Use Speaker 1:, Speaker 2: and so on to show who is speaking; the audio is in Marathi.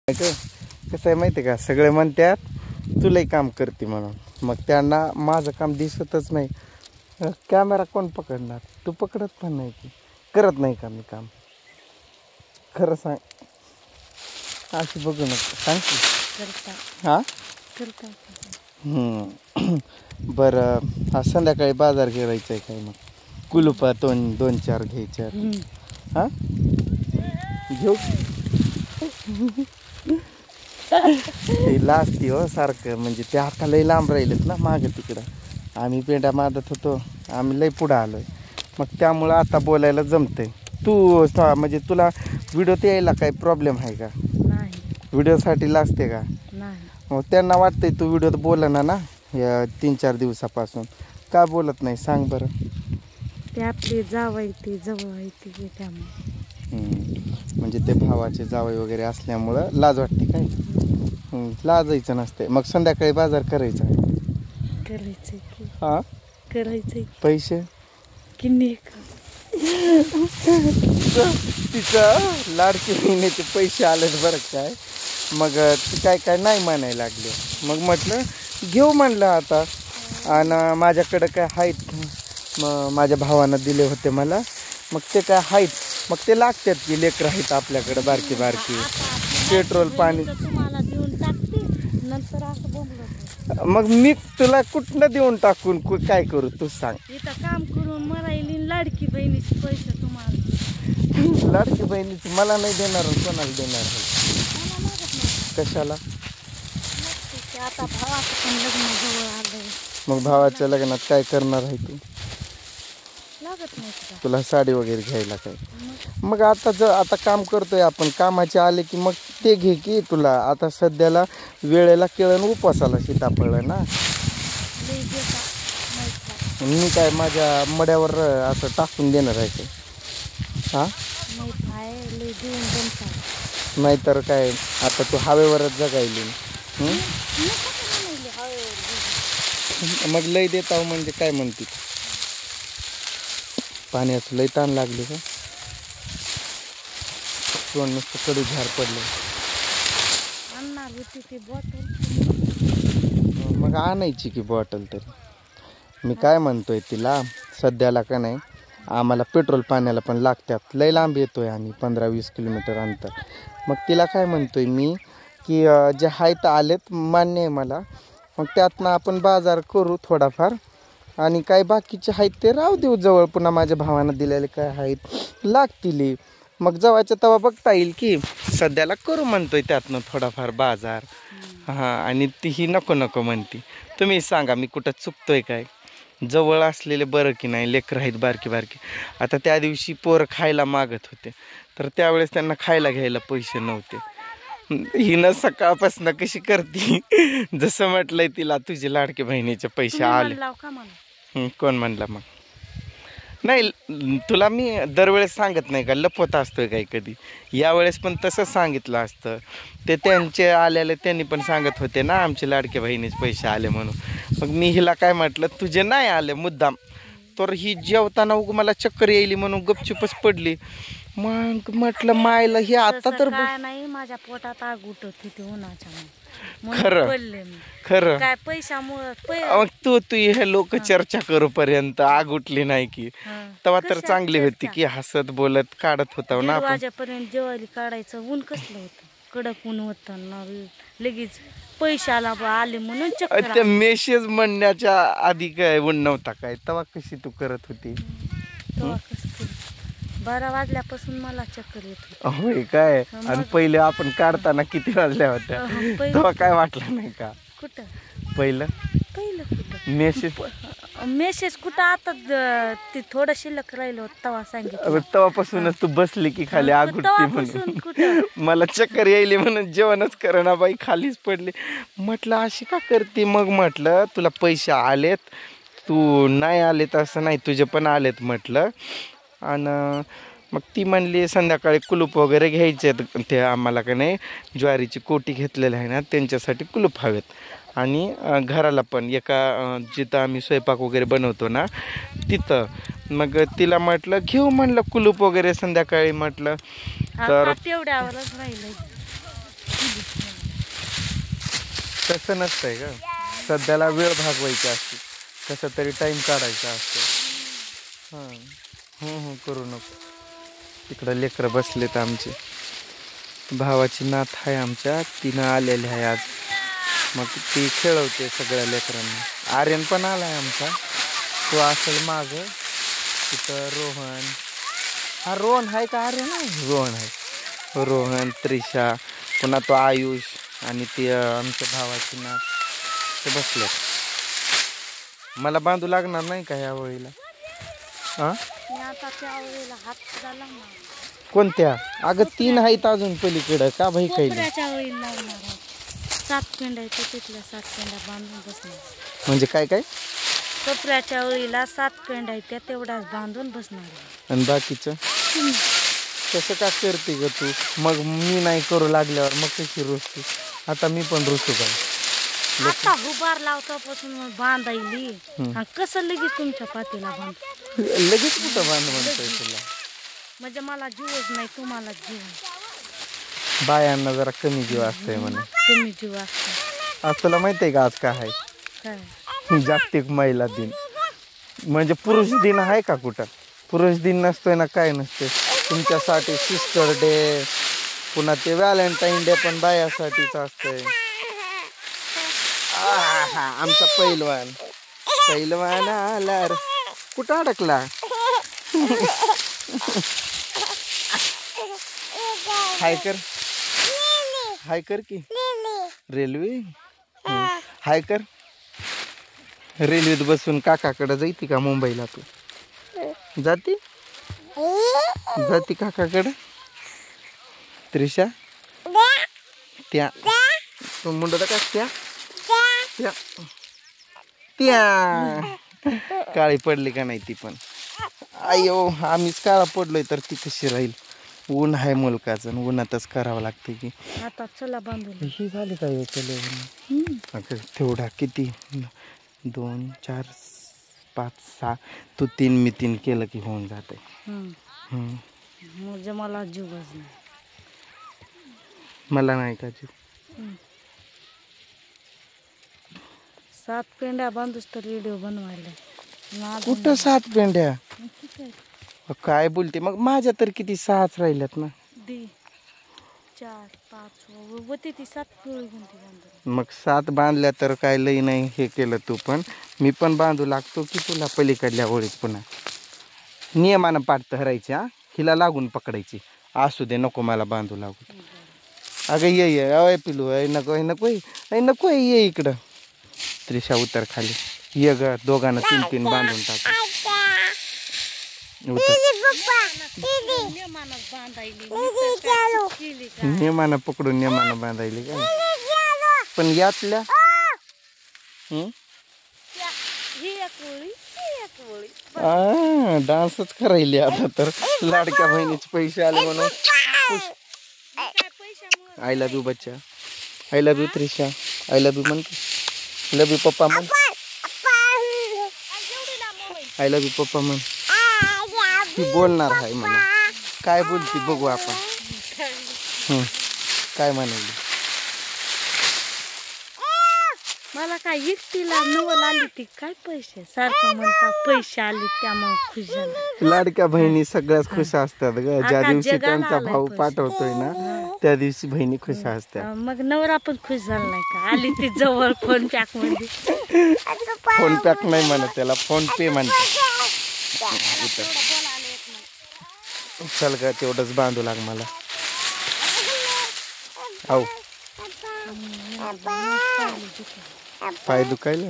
Speaker 1: कसं आहे माहिती आहे का, सगळे म्हणतात तुलाही काम करते म्हणून, मग त्यांना माझं काम दिसतच नाही. कॅमेरा कोण पकडणार? तू पकडत पण नाही की करत नाही का मी काम? खरं सांग, अशी बघू नको, सांग की. हां बरं, आज संध्याकाळी बाजार घेवायचा आहे काय? मग कुलूपा दोन चार घ्यायच्या. हां घेऊ. ते लाजती हो सारखं, म्हणजे ते आता लई लांब राहिलेत ना मागं तिकडं. आम्ही पेंड्या मारत होतो, आम्ही लई पुढं आलोय, मग त्यामुळं आता बोलायला जमतंय. तू म्हणजे तुला व्हिडिओत यायला काही प्रॉब्लेम आहे का? व्हिडिओसाठी लाजते का? मग त्यांना वाटतंय तू व्हिडिओत बोलना ना या 3-4 दिवसापासून, का बोलत नाही सांग बरं?
Speaker 2: ते आपले जावई ते जवळ आहे ते त्यामुळे.
Speaker 1: म्हणजे ते भावाचे जावई वगैरे असल्यामुळं लाज वाटते काय? लाजायचं नसते. मग संध्याकाळी बाजार करायचा आहे.
Speaker 2: करायचं की.
Speaker 1: हां
Speaker 2: करायचं.
Speaker 1: पैसे
Speaker 2: किन्नी
Speaker 1: तिचं लाडकी बहिणीचे पैसे आलेत बरं काय. मग ती काय काय नाही म्हणायला लागले. मग म्हटलं घेऊ म्हणलं आता, आणि माझ्याकडं काय आहेत, मग माझ्या भावानं दिले होते मला, मग ते काय आहेत, मग ते लागतात की, लेकरं आहेत आपल्याकडे बारकी बारकी, पेट्रोल पाणी. मग मी तुला कुठनं देऊन टाकून काय करू तू सांग?
Speaker 2: इथं काम करून मरायली लाडकी बहिणीचे पैसे तुम्हाला.
Speaker 1: लाडकी बहिणीची मला नाही देणार, कोणाला देणार आहे? कशाला?
Speaker 2: आता भावाचं पण लग्न जवळ आलंय.
Speaker 1: मग भावाच्या लग्नात काय करणार आहे तू?
Speaker 2: लागत नाही
Speaker 1: तुला साडी वगैरे घ्यायला काय? मग आता काम करतोय आपण, कामाचे आले की मग ते घे की. तुला आता सध्याला वेळेला केळण उपवासाला सीताफळ ना. मी काय माझ्या मड्यावर असं टाकून देणार आहे का? हां नाहीतर काय, आता तू हवेवरच जगायली. मग लय देता म्हणजे काय म्हणते? पाण्याचं लय ताण लागले का? कोण नुसतं कडू झाड पडले. मग आणायची की बॉटल तरी. मी काय म्हणतोय तिला, सध्याला का नाही आम्हाला पेट्रोल पाण्याला पण लागतात, लय लांब येतोय आम्ही, 15-20 किलोमीटर अंतर. मग तिला काय म्हणतोय मी की जे आहेत आलेत मान्य आहे मला, मग त्यातनं आपण बाजार करू थोडाफार, आणि काय बाकीचे आहेत ते राहू देऊ जवळ. पुन्हा माझ्या भावानं दिलेले काय आहेत लागतील, मग जवळच्या तवा बघता येईल की. सध्याला करू म्हणतोय त्यातनं थोडाफार बाजार. हां, आणि तीही नको नको म्हणती. तुम्ही सांगा मी कुठं चुकतोय काय? जवळ असलेले बरं की नाही? लेकरं आहेत बारकी बारकी. आता त्या दिवशी पोरं खायला मागत होते, तर त्यावेळेस त्यांना खायला घ्यायला पैसे नव्हते. हिनं सकाळपासून कशी करते, जसं म्हटलंय तिला तुझे लाडके बहिणीचे पैसे आले. कोण म्हणला? मग नाही, तुला मी दरवेळेस सांगत नाही का, लपवत असतोय काही कधी. यावेळेस पण तसंच सांगितलं असतं. ते त्यांचे आलेले त्यांनी पण सांगत होते ना आमचे लाडके बहिणीचे पैसे आले म्हणून. मग मी हिला काय म्हटलं, तुझे नाही आले मुद्दाम, तर ही जेवताना मला चक्कर येईल म्हणून गपचूपच पडली. मग म्हटलं मायला हे आता तर
Speaker 2: काय नाही, माझ्या पोटात आग उठत होती उन्हाच्या.
Speaker 1: खरं
Speaker 2: काय पैशामुळे.
Speaker 1: मग तू हे लोक चर्चा करूपर्यंत आग उठली नाही की, तेव्हा तर चांगली होती की, हसत बोलत काढत होता ना आपण.
Speaker 2: वाजेपर्यंत जेवायला काढायचं, ऊन कसलं होतं, कडक ऊन होतं ना. लगेच पैशाला आले म्हणून चक्कर.
Speaker 1: त्या मेसेज म्हणण्याच्या आधी काय ऊन नव्हता काय? तेव्हा कशी तू करत होती?
Speaker 2: 12 वाजल्यापासून मला चक्कर येत होती.
Speaker 1: होय काय? आणि पहिले आपण काढताना किती वाजल्या होत्या? तेव्हा काय वाटलं नाही का?
Speaker 2: कुठं
Speaker 1: पहिलं
Speaker 2: कुठं मेसेज कुठं? आता ते थोडं शिल्लक राहिलं होतं तेव्हा सांगितलं.
Speaker 1: तेव्हापासूनच तू बसली की खाली आग उठती म्हणून. मला चक्कर यायली म्हणून जेवणच करेना बाई, खालीच पडली. म्हटलं अशी का करते? मग म्हटलं तुला पैसे आलेत, तू नाही आलेत असं नाही, तुझे पण आलेत म्हटलं. आणि मग ती म्हणली संध्याकाळी कुलूप वगैरे घ्यायचे आहेत, ते आम्हाला का नाही ज्वारीची कोटी घेतलेली आहे ना, त्यांच्यासाठी कुलूप हवेत. आणि घराला पण एका जिथं आम्ही स्वयंपाक वगैरे बनवतो ना तिथं. मग तिला म्हटलं घेऊ म्हणलं कुलूप वगैरे संध्याकाळी म्हटलं. तर
Speaker 2: तेवढ्यावरच राहिलं.
Speaker 1: तसं नसतंय का, सध्याला वेळ भागवायची असते, कसा तरी टाइम काढायचा असतो. हां करू नको. तिकडं लेकरं बसलेत आमचे. भावाची नात आहे आमच्या, तिनं आलेली आहे आज. मग ती खेळवते सगळ्या लेकरांना. आर्यन पण आलाय आमचा, तो असेल मागं. तिथं रोहन, हा रोहन आहे का आर्यन आहे? रोहन आहे. रोहन, त्रिशा, पुन्हा तो आयुष आणि ती आमच्या भावाची नात ते बसले. मला बांधू लागणार नाही का ह्या वेळेला? हां कोणत्या? अगं 3 आहेत अजून पलीकडं, का भाई काही
Speaker 2: 7 पेंड्या तिथल्या 7 पेंड्या बांधून बसणार.
Speaker 1: म्हणजे काय काय?
Speaker 2: कपड्याच्या वेळीला 7 पेंड्या त्या तेवढ्याच बांधून बसणार.
Speaker 1: आणि बाकीचं तसं का करते ग तू? मग मी नाही करू लागल्यावर मग कशी रुसते? आता मी पण रुसू का?
Speaker 2: आता उभार लावतापासून बांधायली आणि कसं लगेच तुमच्या पातीला बांध?
Speaker 1: लगेच कुठं बांध म्हणतोय तुला?
Speaker 2: म्हणजे मला जीवच नाही, तुम्हाला जीव.
Speaker 1: बायांना जरा कमी जीव असतंय म्हणे.
Speaker 2: कमी जीव असतो.
Speaker 1: आज तुला माहिती आहे का आज काय आहे?
Speaker 2: काय?
Speaker 1: जागतिक महिला दिन. म्हणजे पुरुष दिन आहे का कुठं? पुरुष दिन नसतोय ना, काय नसते. तुमच्यासाठी सिस्टर डे, पुन्हा ते व्हॅलेंटाईन डे पण बायासाठीच असतंय. आमचा पैलवान आला. कुठं अडकला? हाय कर की रेल्वे. हाय कर. रेल्वेत बसून काकाकडे जायती का मुंबईला? तू जाती काकाकडे? त्रिशा त्या तू मुंडा का त्या काळी पडली का नाही ती पण? अयो आम्हीच काळा पडलोय तर ती कशी राहील? ऊन आहे मुलकाचं, उन्हातच करावं लागते की.
Speaker 2: आता चला बांधून
Speaker 1: ही झाली काय? तेवढा किती? 2 4 5 6 तू 3 मी 3 केलं की होऊन जाते.
Speaker 2: म्हणजे मला जीवच नाही.
Speaker 1: मला नाही का जीव?
Speaker 2: 7 पेंड्या बांधूस तर व्हिडिओ बनवायला.
Speaker 1: कुठं 7 पेंड्या? काय बोलते मग? माझ्या तर किती 6च राहिल्यात ना.
Speaker 2: 4 5 होती ती 7 पिवळी कोणती बांधून.
Speaker 1: मग 7 बांधल्या तर काय लई नाही हे केलं तू पण. मी पण बांधू लागतो की तुला पलीकडल्या ओळीत. पुन्हा नियमानं पाठ धरायची. हिला लागून पकडायची. असू दे, नको मला बांधू लागू. अगं ये अय पिलू, नको ये इकडं. त्रिशा उतर खाली. ये ग, दोघांना 3 बांधून टाक. नेमानं पकडून नेमानं बांधायली का? पण यातल्या डान्सच करायली आता तर. लाडक्या बहिणीचे पैसे आले म्हणून खुश. आय लव्ह यू बच्चा. I love you Trisha. I love you म्हण. लव्ह यू पप्पा म्हण. आय लव्ह यू पप्पा म्हण. ती बोलणार आहे मला. काय बोलती बघू आपण. काय म्हणाली?
Speaker 2: मला काय एकटीला नवल आली ती काय पैसे सारखं म्हणता पैसे आले त्यामुळे खुश झालं.
Speaker 1: लाडक्या बहिणी सगळ्याच खुश असतात ग. ज्या दिवशी त्यांचा भाऊ पाठवतोय ना त्या दिवशी बहिणी खुश असतात.
Speaker 2: मग नवरा पण खुश झाला नाही का? आली ती जवळ फोन पॅक मध्ये.
Speaker 1: फोन पॅक नाही म्हणत त्याला, फोन पे म्हणते. चल ग, तेवढंच बांधू लाग मला. आऊ पाय दुखायला.